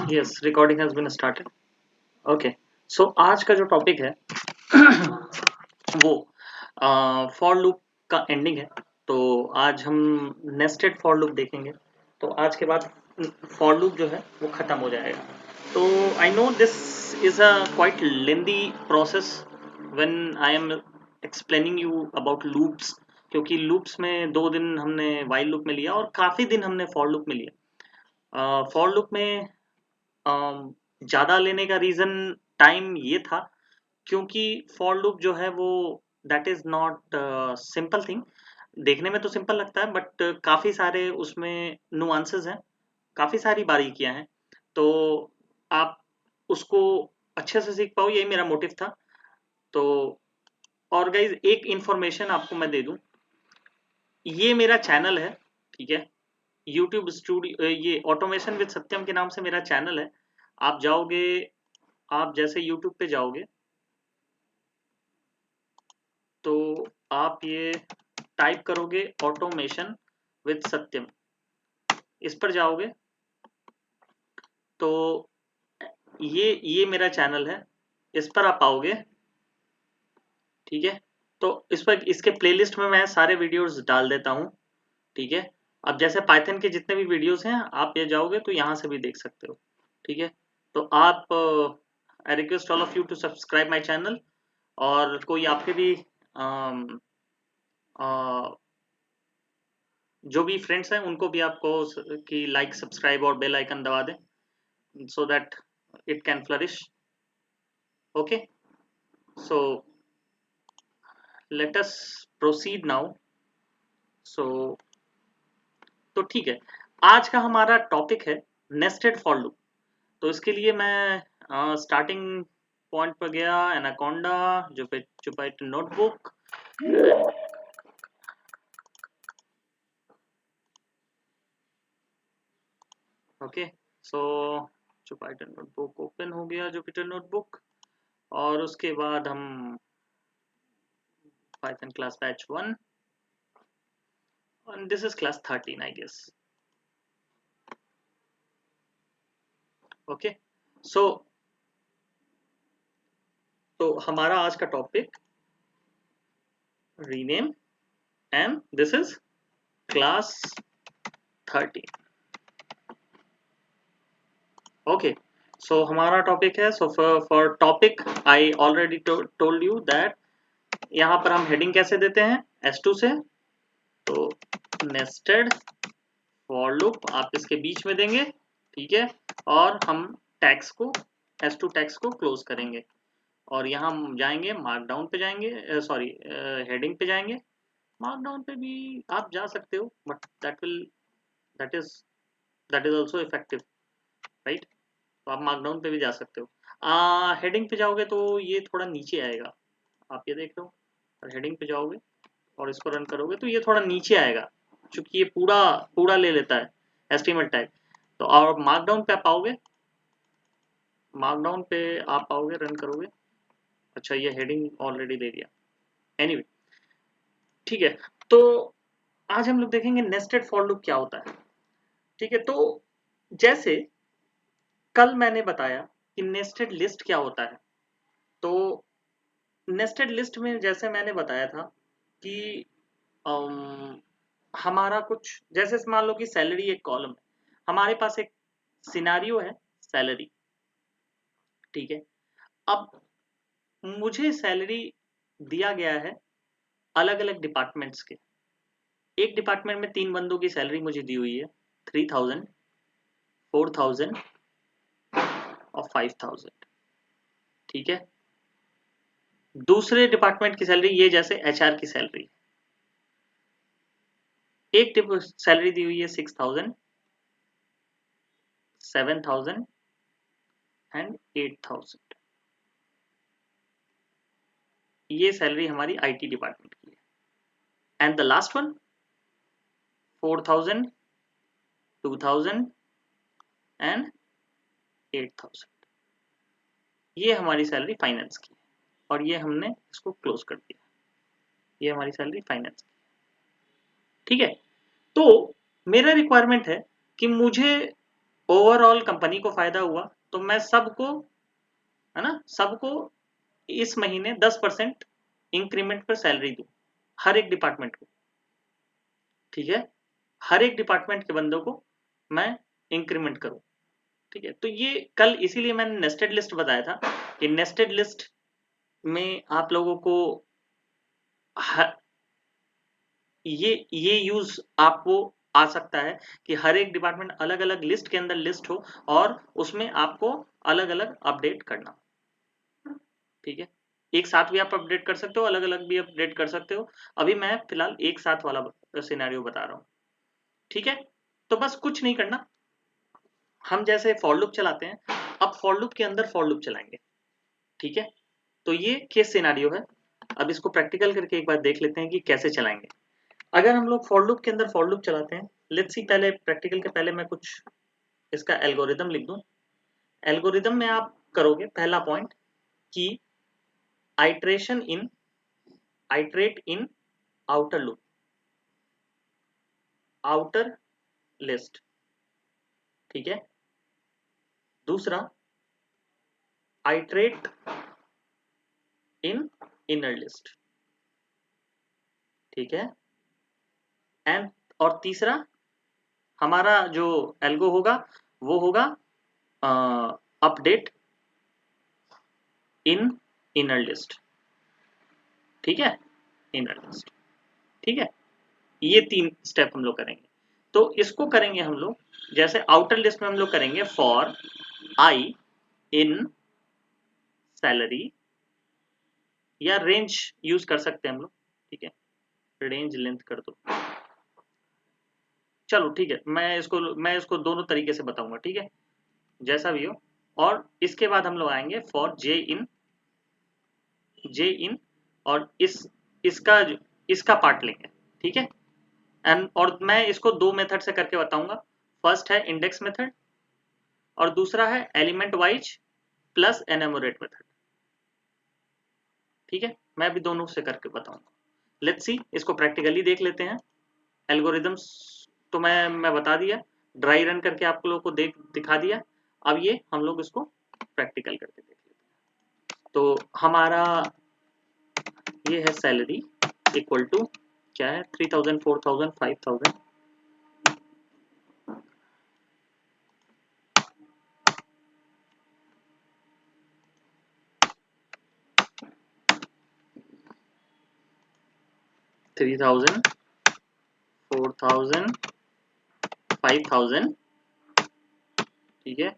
Yes, recording has been started. Okay. So आज का जो टॉपिक है वो फॉर लूप का एंडिंग है। तो आज हम नेस्टेड फॉर लूप देखेंगे। तो आज के बाद फॉर लूप जो है वो खत्म हो जाएगा। तो I know this is a quite lengthy process when I am explaining you about loops, क्योंकि लूप्स में 2 दिन हमने वाइल लूप में लिया और काफ़ी दिन हमने फॉर लूप में लिया। फॉर लूप में ज़्यादा लेने का रीज़न टाइम ये था क्योंकि फॉर लूप जो है वो that is not simple thing. देखने में तो सिंपल लगता है बट काफ़ी सारे उसमें नुआंसेस हैं, काफ़ी सारी बारीकियां हैं। तो आप उसको अच्छे से सीख पाओ, यही मेरा मोटिव था। तो और गाइज एक इंफॉर्मेशन आपको मैं दे दूं, ये मेरा चैनल है, ठीक है। यूट्यूब स्टूडियो, ये ऑटोमेशन विद सत्यम के नाम से मेरा चैनल है। आप जाओगे, आप जैसे यूट्यूब पे जाओगे तो आप ये टाइप करोगे ऑटोमेशन विद सत्यम, इस पर जाओगे तो ये मेरा चैनल है, इस पर आप आओगे, ठीक है। तो इस पर इसके प्लेलिस्ट में मैं सारे वीडियोस डाल देता हूँ, ठीक है। अब जैसे पाइथन के जितने भी वीडियोस हैं आप ये जाओगे तो यहाँ से भी देख सकते हो, ठीक है। तो आप I request all of you to subscribe my channel. और कोई आपके भी अम, अ, जो भी फ्रेंड्स हैं उनको भी आपको कि लाइक सब्सक्राइब और बेल आइकन दबा दें so that it can flourish. Okay, so let us proceed now. So तो ठीक है, आज का हमारा टॉपिक है नेस्टेड फॉर लूप। तो इसके लिए मैं स्टार्टिंग पॉइंट पर गया, anaconda, Jupyter notebook. Okay, so Jupyter notebook open हो गया, जुपिटर नोटबुक। और उसके बाद हम Python class batch 1 and this is class 13 I guess. Okay, so तो हमारा आज का topic rename and this is class 13। Okay, so हमारा टॉपिक है, so for topic I already told you that यहाँ पर हम हेडिंग कैसे देते हैं, S2 से। तो नेस्टेड फॉर लूप आप इसके बीच में देंगे, ठीक है। और हम टैग्स को, S2 टैग्स को क्लोज करेंगे। और यहाँ हम जाएंगे मार्कडाउन पे जाएंगे, सॉरी हेडिंग पे जाएंगे। मार्कडाउन पे भी आप जा सकते हो but that is that is also effective, right. तो आप मार्कडाउन पे भी जा सकते हो। हेडिंग पे जाओगे तो ये थोड़ा नीचे आएगा, आप ये देख लो। और हेडिंग पे जाओगे और इसको रन करोगे तो ये थोड़ा नीचे आएगा, क्योंकि ये पूरा पूरा ले लेता है एचटीएमएल टैग। तो और मार्कडाउन पे आप आओगे, मार्कडाउन पे आप आओगे, रन करोगे। अच्छा, ये हेडिंग ऑलरेडी दे दिया, एनीवे ठीक है। तो आज हम लोग देखेंगे नेस्टेड फॉर लूप क्या होता है, ठीक है। तो जैसे कल मैंने बताया कि नेस्टेड लिस्ट क्या होता है। तो नेस्टेड लिस्ट में जैसे मैंने बताया था कि अम, हमारा कुछ जैसे मान लो कि सैलरी एक कॉलम है, हमारे पास एक सिनारियो है सैलरी, ठीक है। अब मुझे सैलरी दिया गया है अलग अलग डिपार्टमेंट्स के। एक डिपार्टमेंट में 3 बंदों की सैलरी मुझे दी हुई है, 3000, 4000 और 5000, ठीक है। दूसरे डिपार्टमेंट की सैलरी, ये जैसे एचआर की सैलरी, एक सैलरी दी हुई है 6000, 7000 एंड 8000। ये सैलरी हमारी आईटी डिपार्टमेंट की है। And the last one 4000, 2000 and 8000, ये हमारी सैलरी फाइनेंस की है। और ये हमने इसको क्लोज कर दिया, ये हमारी सैलरी फाइनेंस की, ठीक है। तो मेरा रिक्वायरमेंट है कि मुझे ओवरऑल कंपनी को फायदा हुआ तो मैं सबको, है ना, सबको इस महीने 10% इंक्रीमेंट पर सैलरी दूं, हर एक डिपार्टमेंट को, ठीक है, हर एक डिपार्टमेंट के बंदों को मैं इंक्रीमेंट करूं, ठीक है। तो ये कल इसीलिए मैंने नेस्टेड लिस्ट बताया था कि नेस्टेड लिस्ट में आप लोगों को ये यूज आपको आ सकता है कि हर एक डिपार्टमेंट अलग अलग लिस्ट के अंदर लिस्ट हो और उसमें आपको अलग अलग अपडेट करना, ठीक है। एक साथ भी आप अपडेट कर सकते हो, अलग अलग भी अपडेट कर सकते हो। अभी मैं फिलहाल एक साथ वाला सिनेरियो बता रहा हूँ, ठीक है। तो बस कुछ नहीं करना, हम जैसे फॉर लूप चलाते हैं, अब फॉर लूप के अंदर फॉर लूप चलाएंगे, ठीक है। तो ये केस सिनेरियो है, अब इसको प्रैक्टिकल करके एक बार देख लेते हैं कि कैसे चलाएंगे। अगर हम लोग फॉर लूप के अंदर फॉर लूप चलाते हैं, लेट्स सी, पहले प्रैक्टिकल के पहले मैं कुछ इसका एल्गोरिदम लिख दूं। एल्गोरिदम में आप करोगे पहला पॉइंट कि आइट्रेशन इन आइट्रेट इन आउटर लूप, आउटर लिस्ट, ठीक है। दूसरा, आइट्रेट इन इनर लिस्ट, ठीक है। एंड और तीसरा हमारा जो एल्गो होगा वो होगा अपडेट इन इनर लिस्ट, ठीक है, इनर लिस्ट, ठीक है। ये 3 स्टेप हम लोग करेंगे। तो इसको करेंगे हम लोग, जैसे आउटर लिस्ट में हम लोग करेंगे फॉर आई इन सैलरी, या रेंज यूज कर सकते हैं हम लोग, ठीक है, रेंज लेंथ कर दो, चलो ठीक है, मैं इसको दोनों तरीके से बताऊंगा, ठीक है, जैसा भी हो। और इसके बाद हम लोग आएंगे फॉर जे इन, और इसका पार्ट लेंगे, ठीक है। एंड और मैं इसको 2 मेथड से करके बताऊंगा। फर्स्ट है इंडेक्स मेथड और दूसरा है एलिमेंट वाइज प्लस एनमोरेट मेथड, ठीक है। मैं भी दोनों से करके बताऊंगा। लेट्स सी, इसको प्रैक्टिकली देख लेते हैं। एल्गोरिदम्स तो मैं बता दिया, ड्राई रन करके आप लोगों को दिखा दिया। अब ये हम लोग इसको प्रैक्टिकल करके देख लेते हैं। तो हमारा ये है सैलरी इक्वल टू क्या है, 3000, 4000, 5000, 3000, 4000, 5000, ठीक है,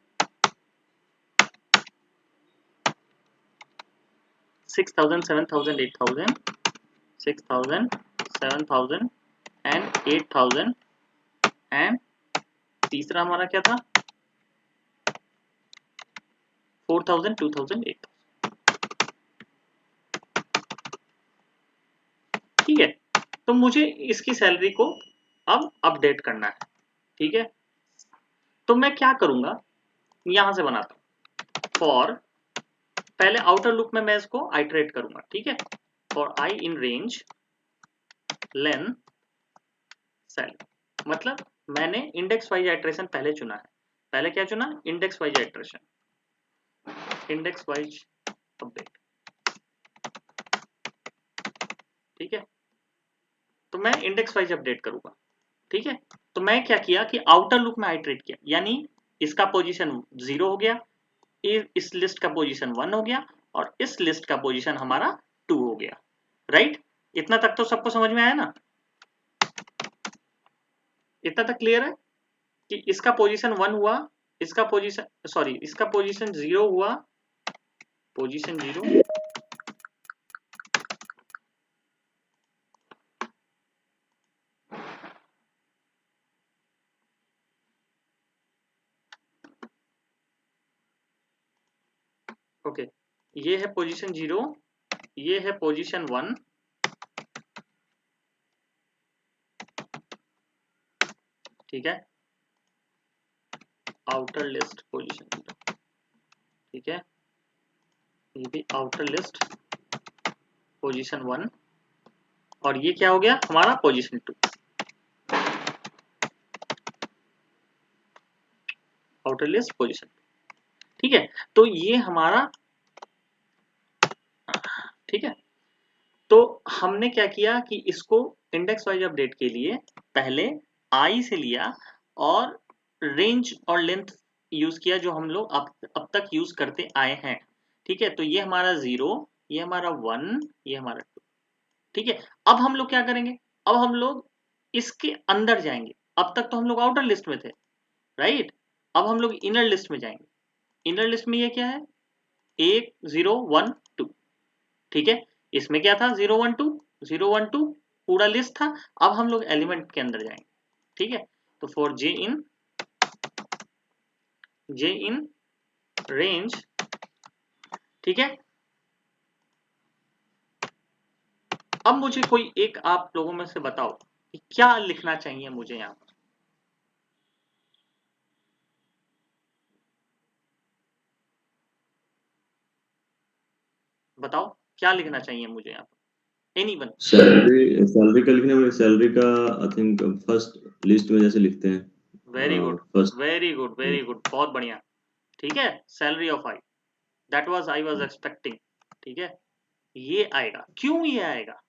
6000, 7000, 8000, 6000, 7000 एंड 8000, एंड तीसरा हमारा क्या था, 4000, 2000, 8000, ठीक है। तो मुझे इसकी सैलरी को अब अपडेट करना है, ठीक है। तो मैं क्या करूंगा, यहां से बनाता हूं फॉर, पहले आउटर लूप में मैं इसको आइटरेट करूंगा, ठीक है, for I in range lane salary, मतलब मैंने इंडेक्स वाइज आइट्रेशन पहले चुना है। पहले क्या चुना, index wise iteration, index wise update, ठीक है। तो मैं इंडेक्स वाइज अपडेट करूंगा, ठीक है। तो मैं क्या किया कि आउटर लूप में आइटरेट किया, यानी इसका पोजीशन 0 हो गया, इस लिस्ट का पोजीशन 1 हो गया और इस लिस्ट का पोजीशन हमारा 2 हो गया, राइट। इतना तक तो सबको समझ में आया ना, इतना तक क्लियर है कि इसका पोजीशन 1 हुआ, इसका पोजीशन, सॉरी, इसका पोजीशन 0 हुआ, पोजीशन 0, ओके, ये है पोजीशन 0, ये है पोजीशन 1, ठीक है, आउटर लिस्ट पोजीशन 0, ठीक है, ये भी आउटर लिस्ट पोजीशन 1, और ये क्या हो गया हमारा पोजीशन 2, आउटर लिस्ट पोजीशन। ठीक है, तो ये हमारा, ठीक है, तो हमने क्या किया कि इसको इंडेक्स वाइज अपडेट के लिए पहले आई से लिया और रेंज और लेंथ यूज किया जो हम लोग अब तक यूज करते आए हैं। ठीक है, तो ये हमारा 0, ये हमारा 1, ये हमारा 2। ठीक है, अब हम लोग क्या करेंगे, अब हम लोग इसके अंदर जाएंगे। अब तक तो हम लोग आउटर लिस्ट में थे, राइट। अब हम लोग इनर लिस्ट में जाएंगे। इनर लिस्ट में ये क्या है, 1 0 1 2। ठीक है, इसमें क्या था, 0 1 2 0 1 2 पूरा लिस्ट था। अब हम लोग एलिमेंट के अंदर जाएंगे। ठीक है, तो फॉर जे इन रेंज, ठीक है। अब मुझे कोई एक आप लोगों में से बताओ कि क्या लिखना चाहिए मुझे यहां पर। बताओ क्या लिखना चाहिए मुझे यहाँ पर, एनीवन। सैलरी सैलरी का लिखने में, सैलरी का आई थिंक फर्स्ट लिस्ट में जैसे लिखते हैं, very good, first. Very good, very good, बहुत बढ़िया। ठीक है, salary of I, that was I was expecting. ठीक है, ये आएगा। क्यों ये आएगा,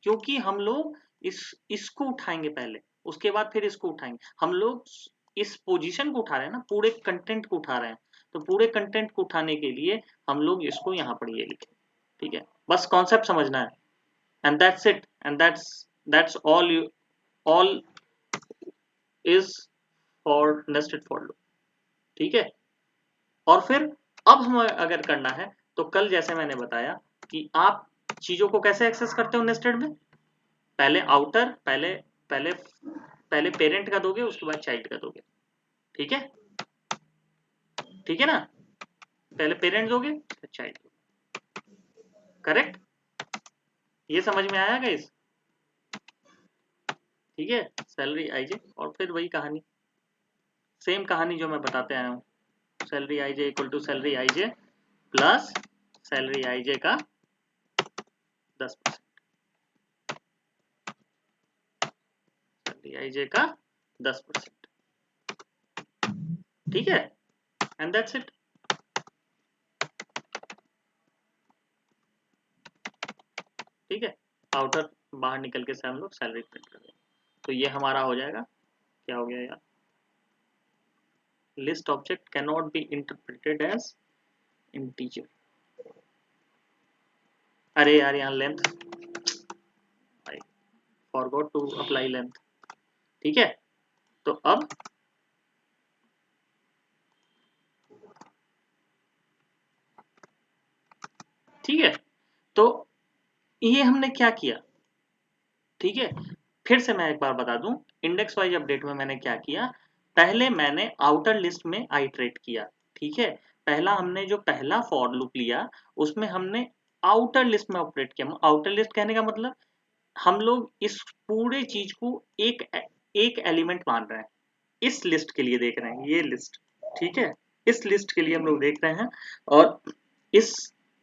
क्योंकि हम लोग इसको उठाएंगे पहले, उसके बाद फिर इसको उठाएंगे। हम लोग इस पोजीशन को उठा रहे हैं ना, पूरे कंटेंट को उठा रहे हैं, तो पूरे कंटेंट को उठाने के लिए हम लोग इसको यहाँ पर ये लिखें। ठीक है, बस कॉन्सेप्ट समझना है, and that's it, and that's all you, all is for nested for loop. ठीक है, और फिर अब हमें अगर करना है तो कल जैसे मैंने बताया कि आप चीजों को कैसे एक्सेस करते हो नेस्टेड में। पहले आउटर, पहले पहले पेरेंट का दोगे, उसके बाद चाइल्ड का दोगे। ठीक है, ठीक है ना, पहले पेरेंट दोगे फिर चाइल्ड दोगे। करेक्ट, ये समझ में आया गाइस। ठीक है, सैलरी आईजे और फिर वही कहानी, सेम कहानी जो मैं बताते आया हूँ। Salary IJ equal to salary IJ plus salary IJ का 10%, सैलरी आईजे का 10%। ठीक है, एंड दैट्स इट। ठीक है, आउटर बाहर निकल के से हम लोग सैलरी प्रिंट कर देंगे, तो ये हमारा हो जाएगा। क्या हो गया यार, list object can not be interpreted as integer. अरे यार यहाँ length, I forgot to apply length. ठीक है, तो अब ठीक है, तो ये हमने क्या किया। ठीक है, फिर से मैं एक बार बता दूं, इंडेक्स वाइज अपडेट में मैंने क्या किया। पहले मैंने आउटर लिस्ट में आइटरेट किया। ठीक है, पहला हमने जो पहला फॉर लूप लिया उसमें हमने आउटर लिस्ट में ऑपरेट किया। आउटर लिस्ट कहने का मतलब हम लोग इस पूरे चीज को एक एक एलिमेंट मान रहे हैं, इस लिस्ट के लिए देख रहे हैं, ये लिस्ट। ठीक है, इस लिस्ट के लिए हम लोग देख रहे हैं, और इस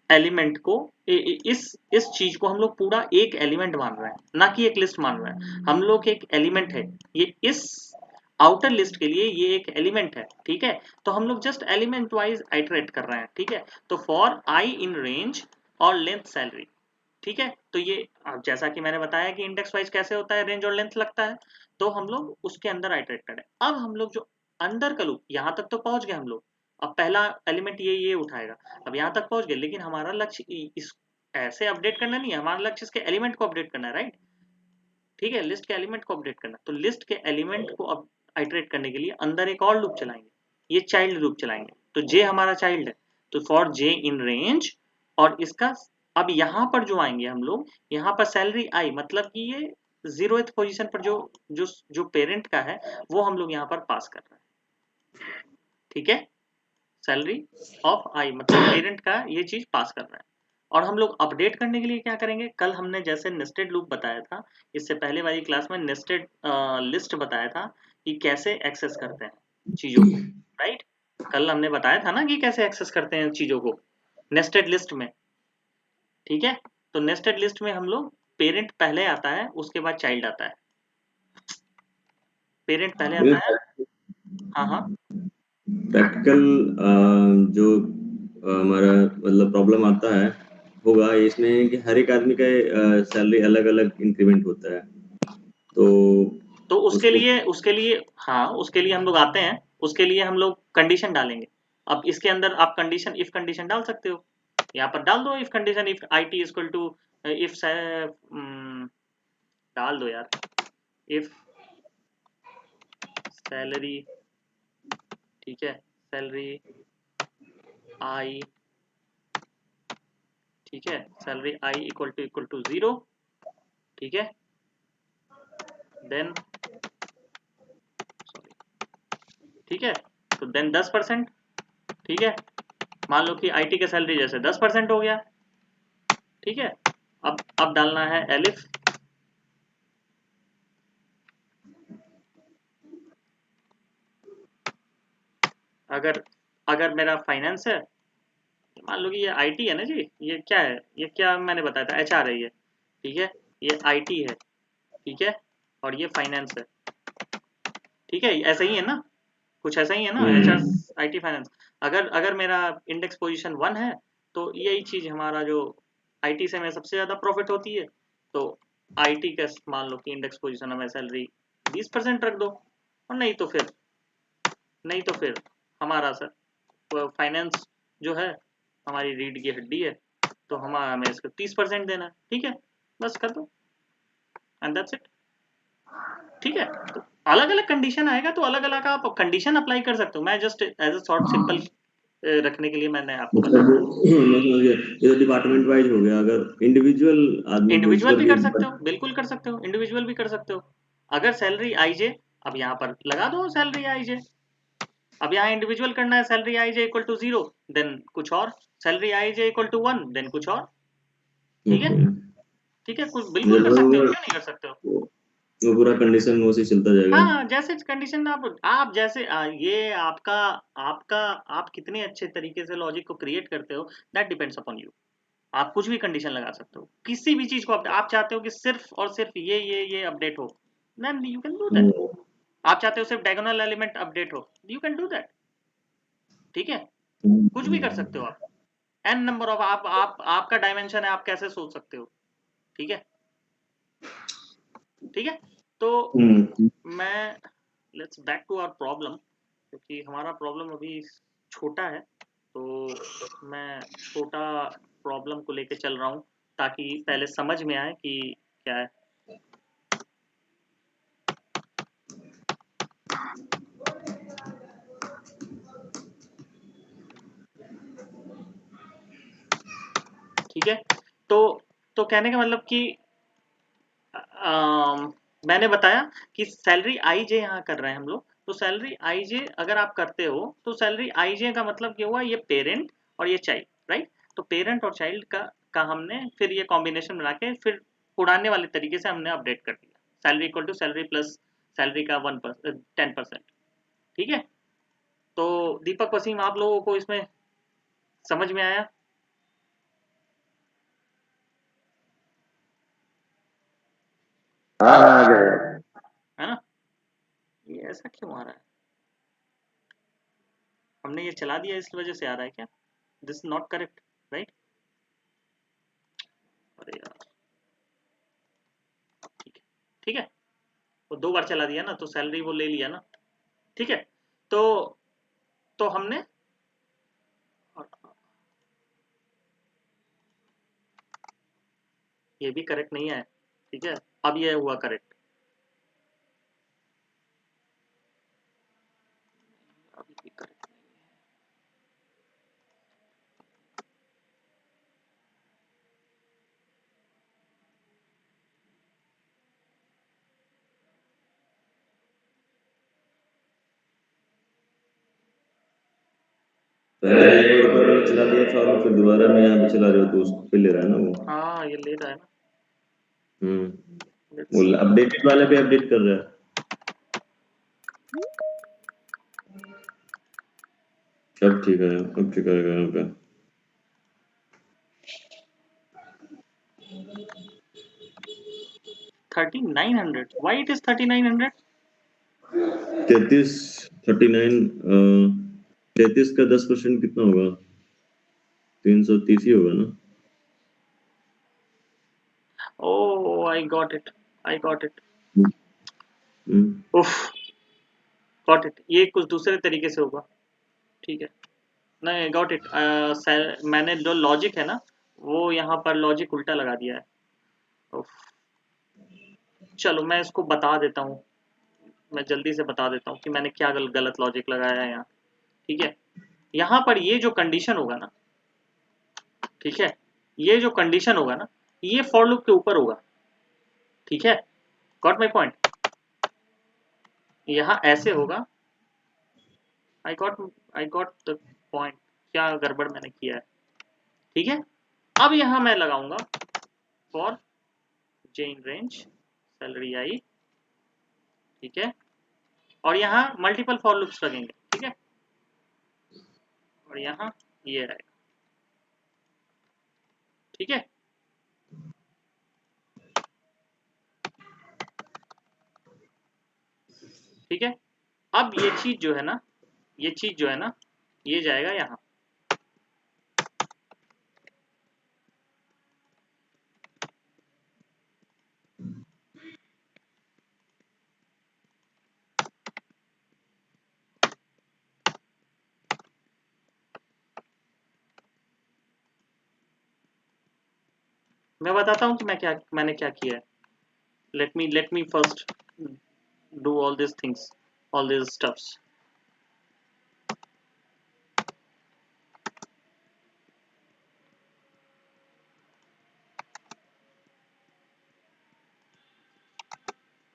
एलिमेंट को, इस चीज को हम लोग पूरा एक एलिमेंट मान रहे हैं, ना कि एक लिस्ट मान रहे हैं। हम लोग एक एलिमेंट है ये, इस आउटर लिस्ट के लिए ये एक एलिमेंट है। ठीक है, तो हम लोग जस्ट एलिमेंट वाइज आइटरेट कर रहे हैं। ठीक है, तो फॉर आई इन रेंज और लेंथ सैलरी। ठीक है, तो ये अब जैसा कि मैंने बताया कि इंडेक्स वाइज कैसे होता है, रेंज और लेंथ लगता है, तो हम लोग उसके अंदर आइटरेट करें। अब हम लोग जो अंदर का लूप, यहां तक तो पहुंच गए हम लोग। अब पहला एलिमेंट ये उठाएगा, अब यहां तक पहुंच गए, लेकिन हमारा लक्ष्य इस ऐसे अपडेट करना नहीं है, हमारा लक्ष्य इसके एलिमेंट को अपडेट करना है, राइट। ठीक है, लिस्ट के एलिमेंट को अपडेट करना, तो लिस्ट के एलिमेंट को अब आइटरेट करने के लिए अंदर एक और लूप चलाएंगे, ये चाइल्ड लूप चलाएंगे। तो जे हमारा चाइल्ड है, तो फॉर जे इन रेंज, और इसका अब यहाँ पर जो आएंगे हम लोग, यहाँ पर सैलरी आई, मतलब कि ये 0th पोजीशन पर जो जो जो पेरेंट का है वो हम लोग यहाँ पर पास कर रहे हैं। ठीक है, सैलरी ऑफ आई मतलब पेरेंट का ये चीज पास कर रहे हैं। और हम लोग अपडेट करने के लिए क्या करेंगे, कल हमने जैसे नेस्टेड लूप बताया था, इससे पहले वाली क्लास में नेस्टेड लिस्ट बताया था कि कैसे एक्सेस करते हैं चीजों को, राइट। कल हमने बताया था ना कि कैसे एक्सेस करते हैं चीजों को नेस्टेड लिस्ट में। ठीक है, तो नेस्टेड लिस्ट में हम लोग पेरेंट पहले आता है, उसके बाद चाइल्ड आता है। पेरेंट पहले आता है, हाँ हाँ, प्रैक्टिकल जो हमारा मतलब प्रॉब्लम आता है होगा इसमें कि हर एक आदमी का सैलरी अलग-अलग इंक्रीमेंट होता है। तो उसके उसको लिए हाँ, उसके लिए हम लोग आते हैं, उसके लिए हम लोग कंडीशन डालेंगे। अब इसके अंदर आप कंडीशन इफ कंडीशन डाल सकते हो, यहाँ पर डाल दो if condition, if IT equal to if डाल दो यार, इफ सैलरी, ठीक है, सैलरी आई, ठीक है, सैलरी आई इक्वल टू 0, ठीक है, देन सॉरी, ठीक है, तो देन 10%, ठीक है, मान लो कि IT का सैलरी जैसे 10% हो गया, ठीक है। अब डालना है एलिफ, अगर अगर मेरा फाइनेंस है, मान लो कि ये IT है ना जी, ये क्या है, ये क्या मैंने बताया था, HR है ये, ठीक है, ये IT है, ठीक है, और ये फाइनेंस है, ठीक है, ऐसा ही है ना, कुछ ऐसा ही है ना, HR IT फाइनेंस। अगर अगर मेरा इंडेक्स पोजीशन 1 है, तो यही चीज हमारा जो IT से में सबसे ज्यादा प्रॉफिट होती है, तो IT का मान लो कि इंडेक्स पोजीशन हमें सैलरी 20% रख दो, और नहीं तो फिर हमारा सर फाइनेंस जो है हमारी रीढ़ की हड्डी है, तो हमें इसको 30% देना है, ठीक है, बस कर दो, एंड दैट्स इट, ठीक है। तो अलग अलग कंडीशन आएगा तो अलग अलग आप कंडीशन अप्लाई कर सकते हो, मैं just as a short simple रखने के लिए मैंने आपको मतलब बताया। मैं समझ गया, ये तो डिपार्टमेंट वाइज हो गया, अगर इंडिविजुअल आदमी चूज इंडिविजुअल भी करके कर सकते हो, बिल्कुल कर सकते हो, इंडिविजुअल भी कर सकते हो। अगर सैलरी आईजे, अब यहाँ पर लगा दो सैलरी आईजे, अब यहाँ इंडिविजुअल करना है, salary IJ equal to 0, then कुछ और, salary IJ equal to 1, then कुछ और, ठीक है, ओके, ठीक है, कुछ बिल्कुल कर सकते हो, क्यों नहीं कर सकते हो। वो पूरा कंडीशन वो से चलता जाएगा। हाँ, जैसे कंडीशन आप जैसे ये आपका आपका आप कितने अच्छे तरीके से लॉजिक को क्रिएट करते हो, दैट डिपेंड्स अपॉन यू। आप कुछ भी कंडीशन लगा सकते हो, किसी भी चीज को आप चाहते हो कि सिर्फ और सिर्फ ये अपडेट हो, then you can do that. Hmm, आप चाहते हो सिर्फ डायगोनल एलिमेंट अपडेट हो, यू कैन डू दैट, ठीक है, कुछ भी कर सकते हो आप, एन नंबर ऑफ आप आपका डायमेंशन है, आप कैसे सोच सकते हो, ठीक है, ठीक है। तो हम्म, मैं let's back to our problem, क्योंकि हमारा प्रॉब्लम अभी छोटा है, तो मैं छोटा प्रॉब्लम को लेके चल रहा हूँ, ताकि पहले समझ में आए कि क्या है। ठीक है, तो कहने का मतलब कि मैंने बताया कि सैलरी आई जे यहाँ कर रहे हैं हम लोग, तो सैलरी आई जे अगर आप करते हो, तो सैलरी आई जे का मतलब क्या हुआ, ये पेरेंट और ये चाइल्ड, राइट। तो पेरेंट और चाइल्ड का हमने फिर ये कॉम्बिनेशन बना के फिर उड़ाने वाले तरीके से हमने अपडेट कर दिया, salary equal to salary plus salary का 10%, ठीक है। तो दीपक वसीम, आप लोगों को इसमें समझ में आया? हाँ आ गया। है ना, ये ऐसा क्यों आ रहा है, हमने ये चला दिया इस वजह से आ रहा है क्या, दिस नॉट करेक्ट, राइट। अरे यार, ठीक है, ठीक है, वो 2 बार चला दिया ना, तो सैलरी वो ले लिया ना, ठीक है। तो हमने ये भी करेक्ट नहीं है, ठीक है, अब ये हुआ करेक्ट, अभी भी करेक्ट नहीं है। पहले एक बार ऊपर वाला चला दिया फॉर्म, फिर दोबारा मैं यहाँ पे चला रहा हूँ तो उसको पे ले रहा है ना वो। हाँ, ये ले रहा है ना, लेट्स वो सी। अपडेटेड वाला भी अपडेट कर रहा है। सब ठीक है, अब ठीक करेगा यहाँ पे। 3900, why it is 3900? 33 39 33 का 10% कितना होगा? 330 ही होगा ना? Oh I got it, I got it, hmm, उफ, गॉट इट, ये कुछ दूसरे तरीके से होगा, ठीक है, नहीं गॉट इट, मैंने जो लॉजिक है ना, वो यहाँ पर लॉजिक उल्टा लगा दिया है। उफ, चलो मैं इसको बता देता हूँ, मैं जल्दी से बता देता हूँ कि मैंने क्या गलत लॉजिक लगाया है यहाँ, ठीक है। यहाँ पर ये जो कंडीशन होगा ना, ठीक है, ये जो कंडीशन होगा ना, ये फॉर लूप के ऊपर होगा, ठीक है, गॉट माई पॉइंट, यहाँ ऐसे होगा, आई गॉट द पॉइंट, क्या गड़बड़ मैंने किया है, ठीक है। अब यहाँ मैं लगाऊंगा फॉर j in रेंज सैलरी आई, ठीक है, और यहाँ मल्टीपल फॉर लूप्स लगेंगे, ठीक है, और यहाँ ये रहेगा, ठीक है, ठीक है। अब ये चीज जो है ना, ये चीज जो है ना, ये जाएगा यहाँ, मैं बताता हूँ कि मैंने क्या किया है। Let me first do all this things, all this stuffs.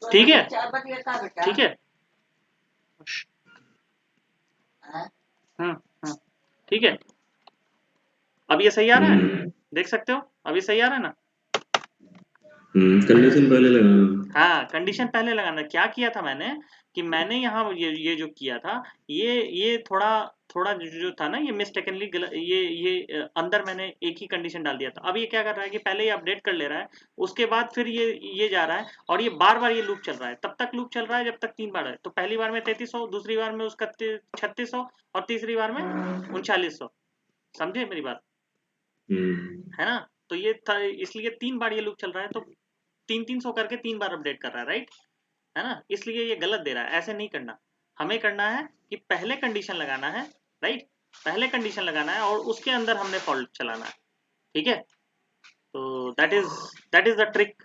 ठीक है, ठीक है, ठीक है। अब ये सही आ रहा है, देख सकते हो, अभी सही आ रहा है ना? कंडीशन पहले लगाना। हाँ, कंडीशन पहले लगाना। क्या किया था मैंने कि मैंने यहाँ ये जो किया था, ये थोड़ा थोड़ा जो था ना, ये मिस्टेकनली ये अंदर मैंने एक ही कंडीशन डाल दिया था। अब ये क्या कर रहा है कि पहले ये अपडेट कर ले रहा है, उसके बाद फिर ये जा रहा है, और ये बार बार ये लूप चल रहा है, तब तक लूप चल रहा है जब तक 3 बार है। तो पहली बार में 3300, दूसरी बार में उसका 3600, और तीसरी बार में 3900। समझे मेरी बात, है ना? तो ये था, इसलिए 3 बार ये लूप चल रहा है, तो 300 करके 3 बार अपडेट कर रहा है, राइट, है ना? इसलिए ये गलत दे रहा है, ऐसे नहीं करना। हमें करना है कि पहले कंडीशन लगाना है, राइट, पहले कंडीशन लगाना है और उसके अंदर हमने फॉल्ट चलाना है, ठीक है। तो that is the trick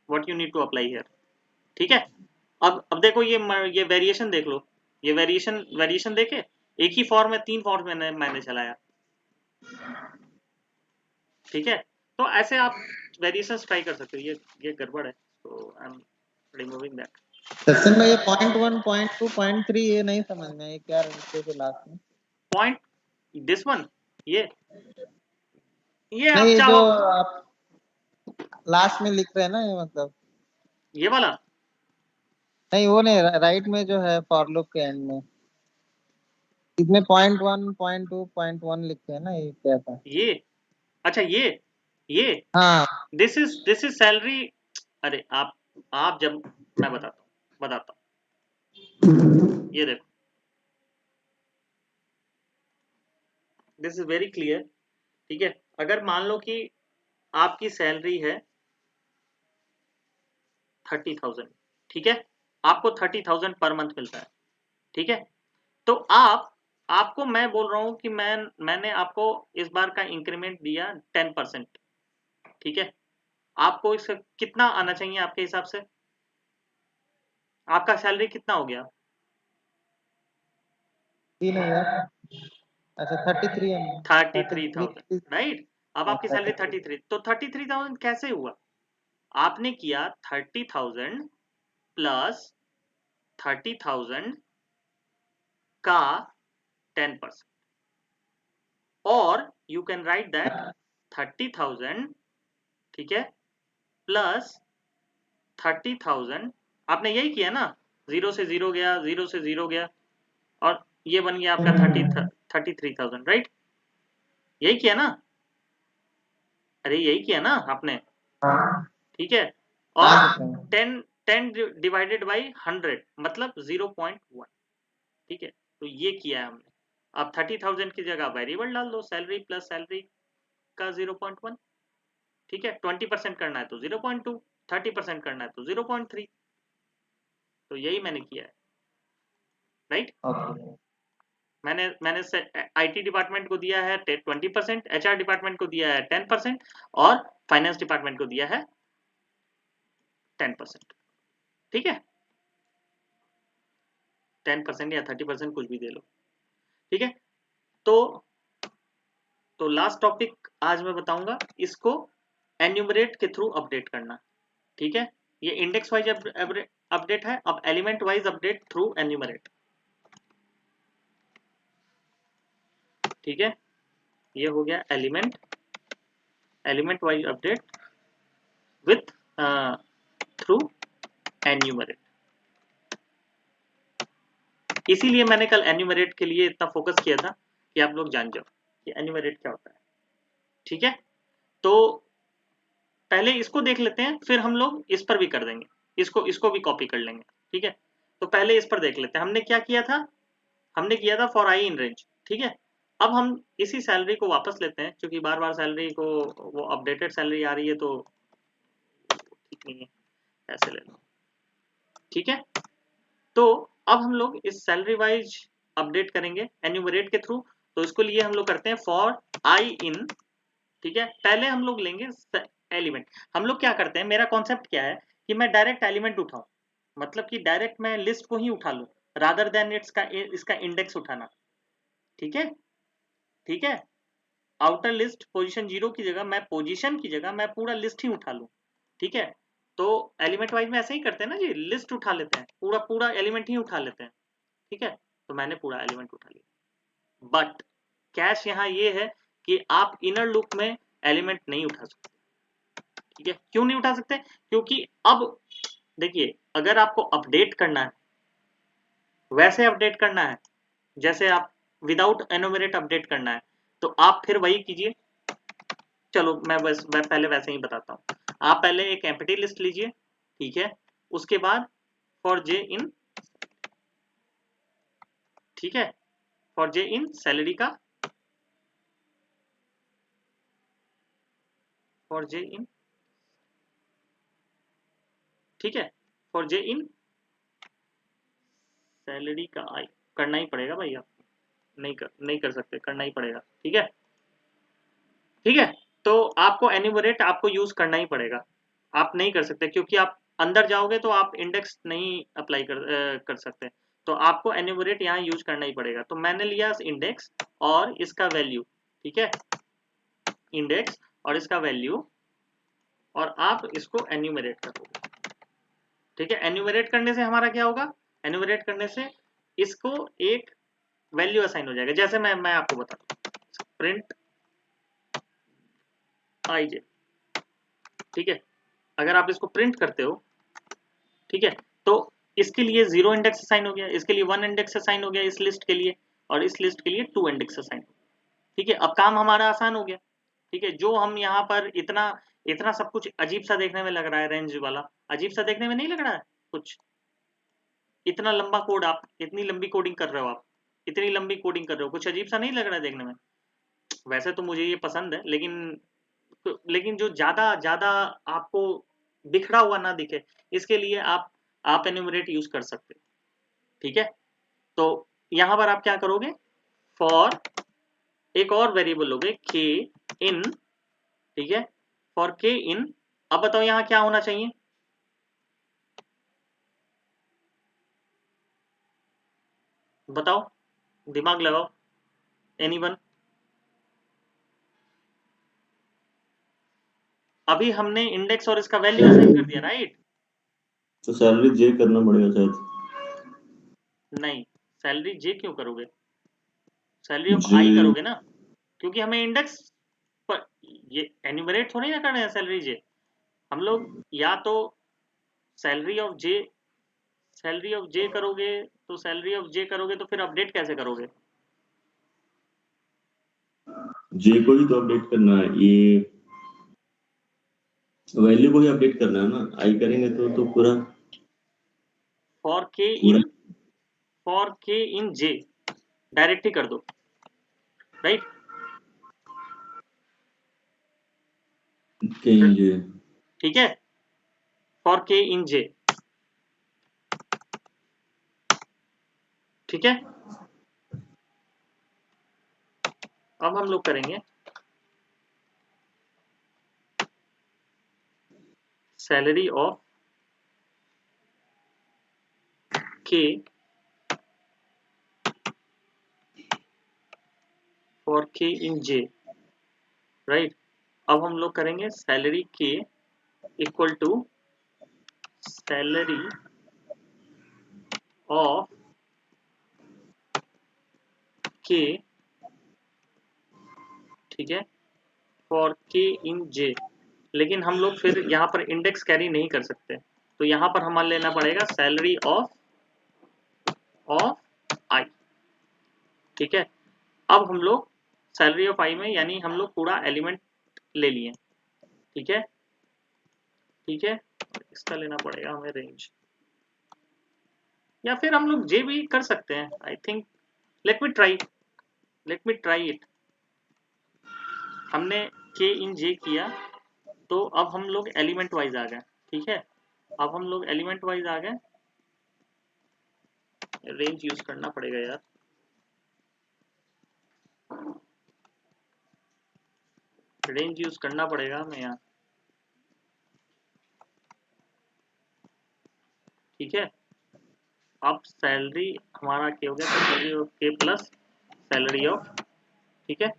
what you need to apply here, ठीक है। अब देखो, ये वेरिएशन देख लो, ये वेरिएशन देखे, एक ही फॉर्म में 3 फॉर्म मैंने चलाया, ठीक है। तो ऐसे आप वेरिएशन ट्राई कर सकते हो। ये गड़बड़ है, तो I am removing that. Section में ये 0.1 0.2 0.3 ये नहीं समझ में, ये क्या लिखे थे लास्ट में? पॉइंट दिस वन, ये आप नहीं, जो चाहो, आप लास्ट में लिख रहे हैं ना, ये मतलब ये वाला नहीं, वो नहीं, राइट में जो है फॉर लूप के एंड में, इसमें 0.1 0.2 0.1 लिखे हैं ना, ये क्या था? ये अच्छा, ये हाँ, दिस इज सैलरी। अरे आप जब मैं बताता हूँ, ये देखो, दिस इज वेरी क्लियर, ठीक है। अगर मान लो कि आपकी सैलरी है 30,000, ठीक है, आपको 30,000 पर मंथ मिलता है, ठीक है। तो आपको मैं बोल रहा हूं कि मैंने आपको इस बार का इंक्रीमेंट दिया 10%, ठीक है। आपको इसका कितना आना चाहिए आपके हिसाब से? आपका सैलरी कितना हो गया? 3,000। अच्छा, 33 33,000, 33। राइट। अब हाँ, आपकी सैलरी 33। 33, तो 33,000 कैसे हुआ? आपने किया 30,000 प्लस 30,000 का 10%, और यू कैन राइट दैट 30,000, ठीक है, प्लस 30,000, आपने यही किया ना, जीरो से जीरो गया, जीरो से जीरो गया, और ये बन गया आपका 33,000, राइट, यही किया ना? अरे यही किया ना आपने, हाँ, ठीक है। आ और चुका है। 10 डिवाइडेड बाई 100 मतलब 0.1, ठीक है। तो ये किया है हमने, अब 30,000 की जगह वेरिएबल डाल दो, सैलरी प्लस सैलरी का 0.1, ठीक है। 20% करना है तो 0.2, 30% करना है तो 0.3। तो यही मैंने किया है, राइट। ओके मैंने आईटी डिपार्टमेंट को दिया है 20%, एचआर डिपार्टमेंट को दिया है 10% और फाइनेंस डिपार्टमेंट को दिया है 10%, ठीक है। 10% या 30% कुछ भी दे लो, ठीक है। तो लास्ट टॉपिक आज मैं बताऊंगा, इसको एन्यूमरेट के थ्रू अपडेट करना, ठीक है। ये इंडेक्स वाइज अपडेट है, अब element wise update through enumerate, ठीक है। ये हो गया element wise update with through enumerate. इसीलिए मैंने कल एन्यूमरेट के लिए इतना फोकस किया था कि आप लोग जान जाओ कि एन्यूमरेट क्या होता है, ठीक है। तो पहले इसको देख लेते हैं, फिर हम लोग इस पर भी कर देंगे, इसको भी कॉपी कर लेंगे, ठीक है। तो पहले इस पर देख लेते हैं, हमने क्या किया था, हमने किया था फॉर आई इन रेंज, ठीक है। अब हम इसी सैलरी को वापस लेते हैं, क्योंकि बार बार सैलरी को वो अपडेटेड सैलरी आ रही है तो ठीक नहीं है, ऐसे ले लो, ठीक है। तो अब हम लोग इस सैलरी वाइज अपडेट करेंगे एन्यूमरेट के थ्रू। तो इसको लिए हम लोग करते हैं फॉर आई इन, ठीक है। पहले हम लोग लेंगे एलिमेंट। हम लोग क्या करते हैं, मेरा कॉन्सेप्ट क्या है कि मैं डायरेक्ट एलिमेंट उठाऊं, मतलब कि डायरेक्ट मैं लिस्ट को ही उठा लूं रादर देन इसका इंडेक्स उठाना, ठीक है, ठीक है। आउटर लिस्ट पोजीशन 0 की जगह मैं पोजीशन की जगह मैं पूरा लिस्ट ही उठा लूं, ठीक है। तो एलिमेंट वाइज में ऐसे ही करते हैं ना जी, लिस्ट उठा लेते हैं, पूरा पूरा एलिमेंट ही उठा लेते हैं, ठीक है। तो मैंने पूरा एलिमेंट उठा लिया, बट कैच यहाँ ये है कि आप इनर लूप में एलिमेंट नहीं उठा सकते, ठीक है। क्यों नहीं उठा सकते, क्योंकि अब देखिए, अगर आपको अपडेट करना है, वैसे अपडेट करना है जैसे आप विदाउट एनुमरेट अपडेट करना है, तो आप फिर वही कीजिए। चलो मैं पहले वैसे ही बताता हूँ। आप पहले एक एम्प्टी लिस्ट लीजिए, ठीक है। उसके बाद फॉर जे इन, ठीक है, फॉर जे इन सैलरी का, फॉर जे इन, ठीक है, फॉर जे इन सैलरी का आई करना ही पड़ेगा भाई, आप नहीं कर सकते, करना ही पड़ेगा, ठीक है, ठीक है। तो आपको एन्यूमरेट आपको यूज करना ही पड़ेगा, आप नहीं कर सकते, क्योंकि आप अंदर जाओगे तो आप इंडेक्स नहीं अप्लाई कर सकते। तो आपको एन्यूमरेट यहाँ यूज करना ही पड़ेगा। तो मैंने लिया इंडेक्स और इसका वैल्यू, ठीक है, इंडेक्स और इसका वैल्यू, और आप इसको एन्यूमरेट करोगे, ठीक है। एन्यूमरेट करने से हमारा क्या होगा, एन्यूमरेट करने से इसको एक वैल्यू असाइन हो जाएगा। जैसे मैं आपको बताता हूँ, प्रिंट आई जे, ठीक है। अगर आप इसको प्रिंट करते हो, ठीक है, तो इसके लिए 0 इंडेक्स असाइन हो गया, इसके लिए 1 इंडेक्स असाइन हो गया इस लिस्ट के लिए, और इस लिस्ट के लिए 2 इंडेक्स असाइन, ठीक है। अब काम हमारा आसान हो गया, ठीक है। जो हम यहाँ पर इतना इतना सब कुछ अजीब सा देखने में लग रहा है, रेंज वाला अजीब सा देखने में नहीं लग रहा है कुछ, इतना लंबा कोड, आप इतनी लंबी कोडिंग कर रहे हो, आप इतनी लंबी कोडिंग कर रहे हो, कुछ अजीब सा नहीं लग रहा है देखने में। वैसे तो मुझे ये पसंद है, लेकिन जो ज्यादा ज्यादा आपको बिखरा हुआ ना दिखे, इसके लिए आप एन्यूमरेट यूज कर सकते हो, ठीक है। तो यहां पर आप क्या करोगे, फॉर एक और वेरिएबल लोगे के इन, ठीक है, फॉर के इन। अब बताओ यहां क्या होना चाहिए, बताओ, दिमाग लगाओ, एनीवन। अभी हमने इंडेक्स और इसका वैल्यू असाइन कर दिया, राइट। तो सैलरी जे करना पड़ेगा शायद। नहीं, सैलरी जे क्यों करोगे, सैलरी ऑफ जे आई करोगे ना, क्योंकि हमें इंडेक्स पर ये एन्यूमरेट थोड़ी ना करना है सैलरी जे। हम लोग या तो सैलरी ऑफ जे करोगे, तो सैलरी ऑफ जे करोगे तो फिर अपडेट कैसे करोगे, जे को ही तो अपडेट करना है, ये वैल्यू को ही अपडेट करना है ना, आई करेंगे तो पूरा फॉर के पूरा इन जे डायरेक्ट ही कर दो, राइट। के इन जे, ठीक है, फॉर के इन जे, ठीक है। अब हम लोग करेंगे सैलरी ऑफ के फॉर के इन जे, राइट। अब हम लोग करेंगे सैलरी के इक्वल टू सैलरी ऑफ के, ठीक है, फॉर के इन जे। लेकिन हम लोग फिर यहाँ पर इंडेक्स कैरी नहीं कर सकते, तो यहाँ पर हमारे लेना पड़ेगा सैलरी ऑफ आई, ठीक है। अब हम लोग सैलरी ऑफ आई में यानी हम लोग पूरा एलिमेंट ले लिए, ठीक है, ठीक है। इसका लेना पड़ेगा हमें रेंज, या फिर हम लोग जे भी कर सकते हैं, I think. Let me try it. हमने के इन जे किया, तो अब हम लोग एलिमेंट वाइज आ गए, ठीक है। अब हम लोग एलिमेंट वाइज आ गए, रेंज यूज करना पड़ेगा यार, रेंज यूज करना पड़ेगा हमें यहाँ, ठीक है। अब सैलरी हमारा क्या हो गया, तो सैलरी ऑफ के प्लस सैलरी ऑफ, ठीक है,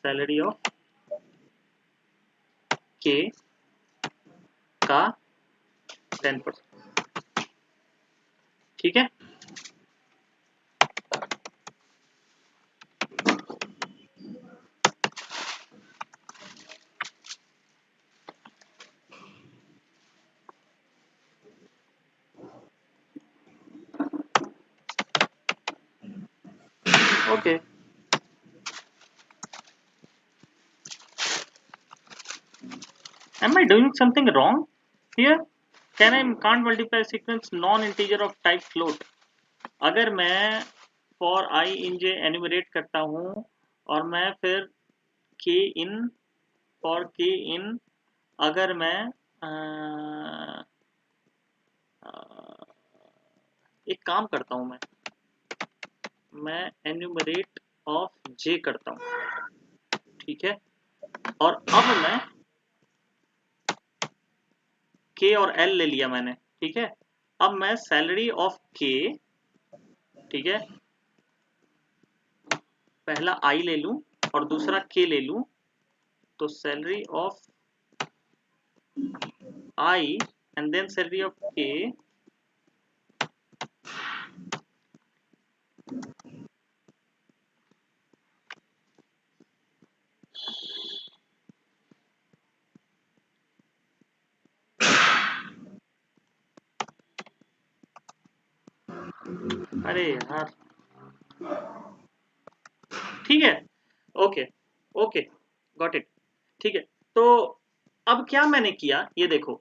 सैलरी ऑफ के का 10%, ठीक है। Okay, am I doing something wrong here? Can't multiply sequence non-integer of type float? अगर मैं for I in J enumerate करता हूँ और मैं फिर के इन फॉर के इन, अगर मैं एक काम करता हूँ, मैं एन्यूमरेट ऑफ जे करता हूँ, ठीक है। और अब मैं के और एल ले लिया मैंने, ठीक है। अब मैं सैलरी ऑफ के, ठीक है, पहला आई ले लूं और दूसरा के ले लूं, तो salary of I and then salary of K, अरे यार, ठीक है, ओके ओके, गॉट इट, ठीक है। तो अब क्या मैंने किया, ये देखो,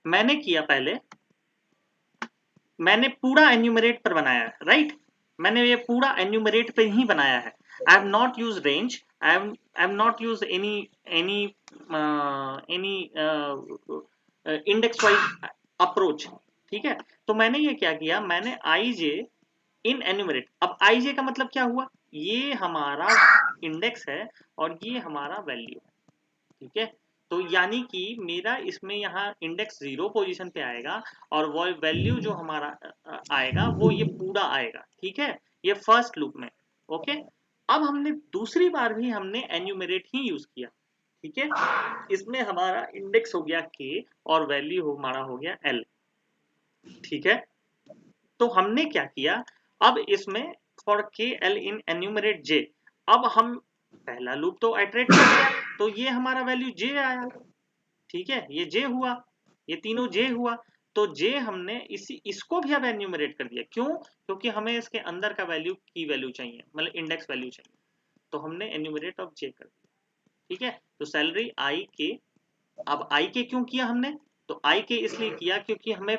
मैंने किया पहले, मैंने पूरा एन्यूमरेट पर बनाया है, राइट। मैंने ये पूरा एन्यूमरेट पे ही बनाया है। I have not use range, I have not use any any any index wise approach, ठीक है। तो मैंने ये क्या किया, मैंने आई जे इन एन्यूमरेट। अब आई जे का मतलब क्या हुआ, ये हमारा इंडेक्स है और ये हमारा वैल्यू है, ठीक है। तो यानी कि मेरा इसमें यहाँ इंडेक्स 0 पोजीशन पे आएगा और वो वैल्यू जो हमारा आएगा वो ये पूरा आएगा, ठीक है। ये फर्स्ट लूप में, ओके। अब हमने दूसरी बार भी हमने एन्यूमरेट ही यूज किया, ठीक है। इसमें हमारा इंडेक्स हो गया के और वैल्यू हमारा हो गया एल, ठीक है। तो हमने क्या किया, अब इसमें फॉर के एल इन एन्यूमरेट जे, अब हम पहला लूप तो आइटरेट कर दिया, तो ये हमारा वैल्यू जे आया, ठीक है, ये जे हुआ, ये तीनों जे हुआ। तो जे हमने इसको भी अब एन्यूमरेट कर दिया, क्यों, क्योंकि हमें इसके अंदर का वैल्यू की वैल्यू चाहिए, मतलब इंडेक्स वैल्यू चाहिए, तो हमने एन्यूमरेट ऑफ जे कर दिया, ठीक है। तो सैलरी आई के, अब आई के क्यों किया हमने, तो आई के इसलिए किया क्योंकि हमें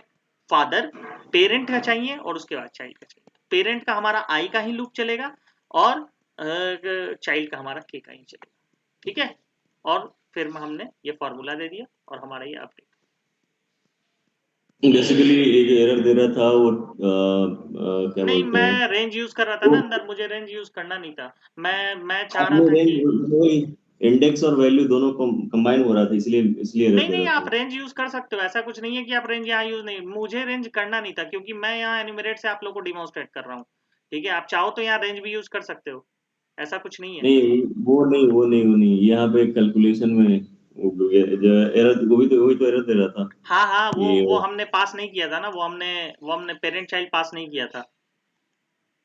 फादर पेरेंट का चाहिए और उसके बाद चाइल्ड का चाहिए। पेरेंट का हमारा आई का ही लूप चलेगा और चाइल्ड का हमारा k का ही चलेगा, ठीक है। और फिर हमने ये फॉर्मूला दे दिया और हमारा ये अपडेट। बेसिकली ये जो एरर दे रहा था वो क्या नहीं, बोलते हैं, मैं रेंज यूज कर रहा था ना अंदर, मुझे रेंज यूज करना नहीं था। मैं चाह रहा आपने था रेंज कि वही इंडेक्स और वैल्यू दोनों कंबाइन हो रहा था, इसलिए एरर नहीं दे नहीं, रहा आप था। रेंज यूज कर सकते हो, ऐसा कुछ नहीं है कि आप रेंज यहाँ यूज नहीं, मुझे रेंज करना नहीं था क्योंकि मैं यहाँ एन्यूमरेट से आप लोगों को डिमॉन्स्ट्रेट कर रहा हूँ, ठीक है। आप चाहो तो यहाँ रेंज भी यूज कर सकते हो, ऐसा कुछ नहीं है। नहीं वो नहीं यहाँ पे कैलकुलेशन में जो एरर, वही तो एरर दे रहा था हाँ हाँ, ये। वो हमने पास नहीं किया था ना, वो हमने पेरेंट चाइल्ड पास नहीं किया था,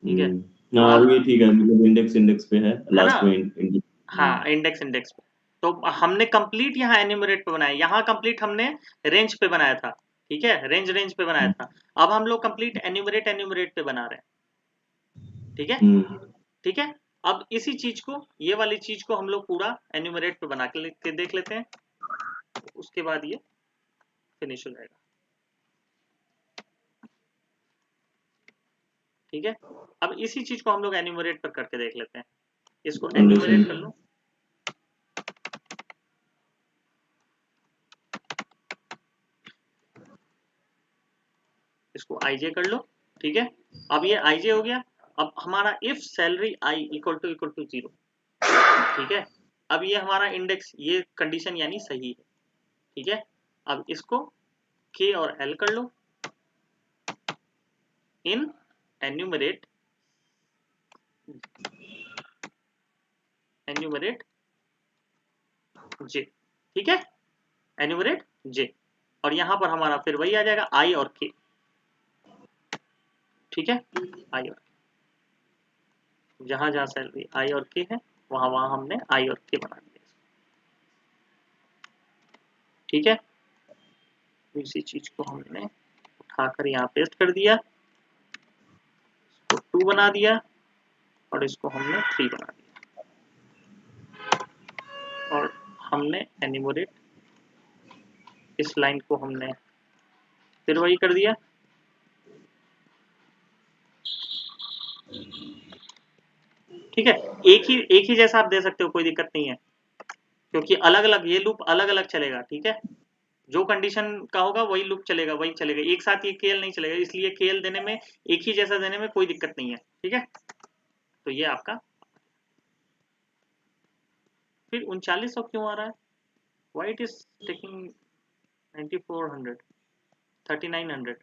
ठीक है। हाँ अब अब ये ठीक है, मतलब इंडेक्स पे है है ना, लास्ट में इंडेक्स। हाँ इंडेक्स पे, तो हमने कंप्लीट यहाँ एन्यूमरेट पे बनाया, यहाँ कंप्लीट हमने रेंज पे बनाया था, ठीक है, रेंज पे बनाया था। अब हम लोग कंप्लीट एन्यूमरेट पे बना रहे हैं, ठीक है, ठीक है। अब इसी चीज को, ये वाली चीज को हम लोग पूरा एन्यूमरेट पे बना के देख लेते हैं, उसके बाद ये फिनिश हो जाएगा, ठीक है। अब इसी चीज को हम लोग एन्यूमरेट पर करके देख लेते हैं, इसको एन्यूमरेट कर लो, इसको आईजे कर लो, ठीक है। अब ये आईजे हो गया। अब हमारा if salary I equal to 0, ठीक है। अब ये हमारा इंडेक्स, ये कंडीशन यानी सही है, ठीक है। अब इसको के और एल कर लो इन एन्यूमरेट जे, ठीक है, एन्यूमरेट जे। और यहां पर हमारा फिर वही आ जाएगा आई और के, ठीक है, आई और जहां जहां सैलरी आई और के है वहां वहां हमने आई और के बना दिया, ठीक है। इसी चीज को हमने उठाकर यहाँ पेस्ट कर दिया, इसको 2 बना दिया और इसको हमने 3 बना दिया, और हमने एन्यूमरेट इस लाइन को हमने फिर वही कर दिया, ठीक है। एक ही जैसा आप दे सकते हो, कोई दिक्कत नहीं है, क्योंकि अलग अलग ये लूप अलग अलग चलेगा, ठीक है। जो कंडीशन का होगा वही लूप चलेगा, वही चलेगा, एक साथ ये केएल नहीं चलेगा, इसलिए केएल देने में एक ही जैसा देने में कोई दिक्कत नहीं है, ठीक है। तो ये आपका फिर 3900 क्यों आ रहा है, why it is taking 9400 3900,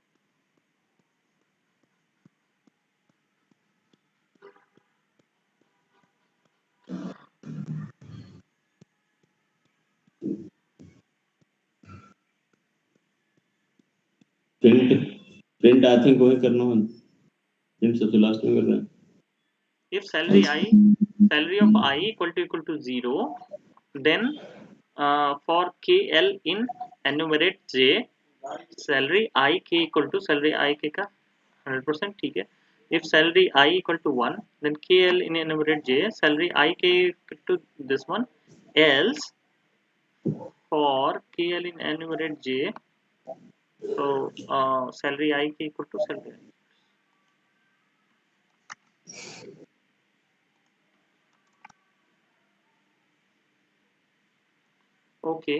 print print I think वही करना है, प्रिंट सबसे लास्ट में करना है। If salary of I equal to 0, then for KL in enumerate J, salary I K equal to salary I K का 100%, ठीक है। If salary I equal to 1, then KL in enumerate J, salary I K equal to this one, else for KL in enumerate J, so salary I K equal to salary I. Okay,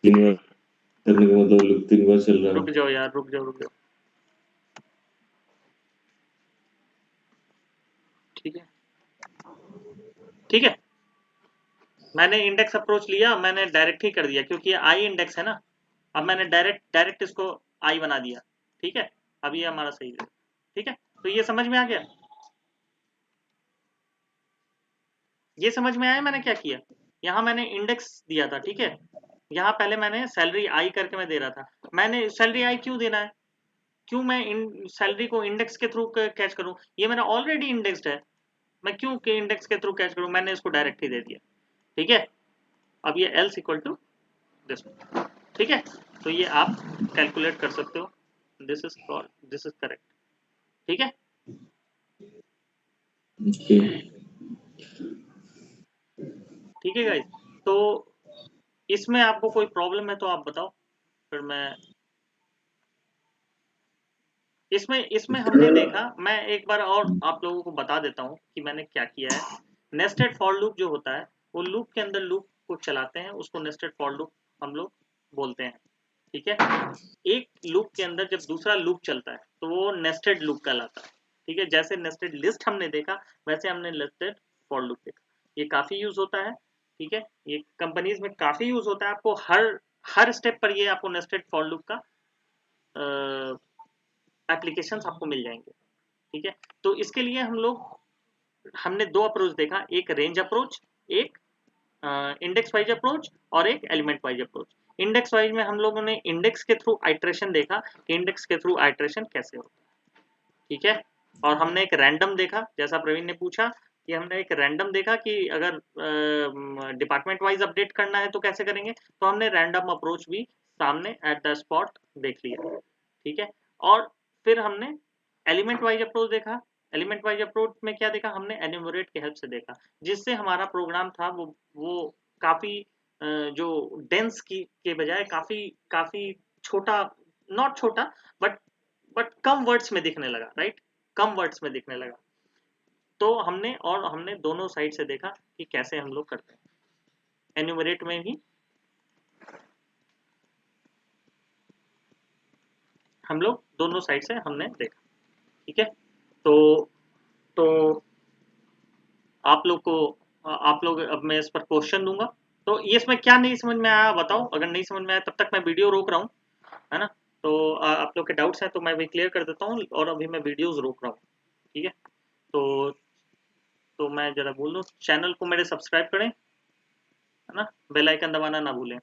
तीन बार करने का मतलब 3 बार चल रहा है। रुक जाओ यार, रुक जाओ, ठीक है, ठीक है। मैंने इंडेक्स अप्रोच लिया, मैंने डायरेक्ट ही कर दिया क्योंकि ये आई इंडेक्स है ना। अब मैंने डायरेक्ट इसको आई बना दिया, ठीक है। अब ये हमारा सही है, ठीक है। तो ये समझ में आ गया, ये समझ में आया मैंने क्या किया। यहाँ मैंने इंडेक्स दिया था, ठीक है। यहाँ पहले मैंने सैलरी आई करके मैं दे रहा था, मैंने सैलरी आई क्यों देना है, क्यों मैं सैलरी को इंडेक्स के थ्रू कैच करूं, ये मेरा ऑलरेडी इंडेक्स्ड है, मैं क्यों के इंडेक्स के थ्रू कैच करूं, मैंने इसको डायरेक्ट ही दे दिया, ठीक है। अब ये एल्स इक्वल टू दिस, ठीक है। तो ये आप कैलकुलेट कर सकते हो, दिस इज करेक्ट, ठीक है। ठीक है गाइस, तो इसमें आपको कोई प्रॉब्लम है तो आप बताओ। फिर मैं इसमें इसमें हमने देखा, मैं एक बार और आप लोगों को बता देता हूँ कि मैंने क्या किया है। नेस्टेड फॉर लूप जो होता है, वो लूप के अंदर लूप को चलाते हैं, उसको नेस्टेड फॉर लूप हम लोग बोलते हैं। ठीक है, एक लूप के अंदर जब दूसरा लूप चलता है तो वो नेस्टेड लूप कहलाता है। ठीक है, जैसे नेस्टेड लिस्ट हमने देखा, वैसे हमने नेस्टेड फॉर लूप देखा। ये काफी यूज होता है। ठीक है, ये कंपनीज में काफी यूज होता है। आपको हर हर स्टेप पर ये आपको नेस्टेड फॉर लूप का एप्लीकेशंस आपको मिल जाएंगे। ठीक है, तो इसके लिए हमने दो अप्रोच देखा, एक रेंज अप्रोच, एक इंडेक्स वाइज अप्रोच, और एक element wise approach. Index wise में हम लोगों ने इंडेक्स के थ्रू आइट्रेशन देखा कि इंडेक्स के थ्रू आइट्रेशन कैसे होता है। ठीक है, और हमने एक रैंडम देखा, जैसा प्रवीण ने पूछा कि हमने एक रैंडम देखा कि अगर डिपार्टमेंट वाइज अपडेट करना है तो कैसे करेंगे, तो हमने रैंडम अप्रोच भी सामने एट द स्पॉट देख लिया। ठीक है, और फिर हमने एलिमेंट वाइज अप्रोच देखा। एलिमेंट वाइज अप्रोच में क्या देखा, हमने एन्यूमरेट की हेल्प से देखा, जिससे हमारा प्रोग्राम था वो काफी जो डेंस की के बजाय काफी काफी छोटा, नॉट छोटा, बट कम वर्ड्स में दिखने लगा, राइट, कम वर्ड्स में दिखने लगा। तो हमने दोनों साइड से देखा कि कैसे हम लोग करते हैं। एन्यूमरेट में भी हम लोग दोनों साइड से हमने देखा। ठीक है, तो तो आप लोग अब मैं इस पर क्वेश्चन दूंगा। तो ये इसमें क्या नहीं समझ में आया बताओ, अगर नहीं समझ में आया तब तक मैं वीडियो रोक रहा हूँ, है ना। तो आप लोग के डाउट्स हैं तो मैं भी क्लियर कर देता हूँ, और अभी मैं वीडियोस रोक रहा हूँ। ठीक है, तो मैं जरा बोल दूँ, चैनल को मेरे सब्सक्राइब करें, है ना, बेल आइकन दबाना ना भूलें।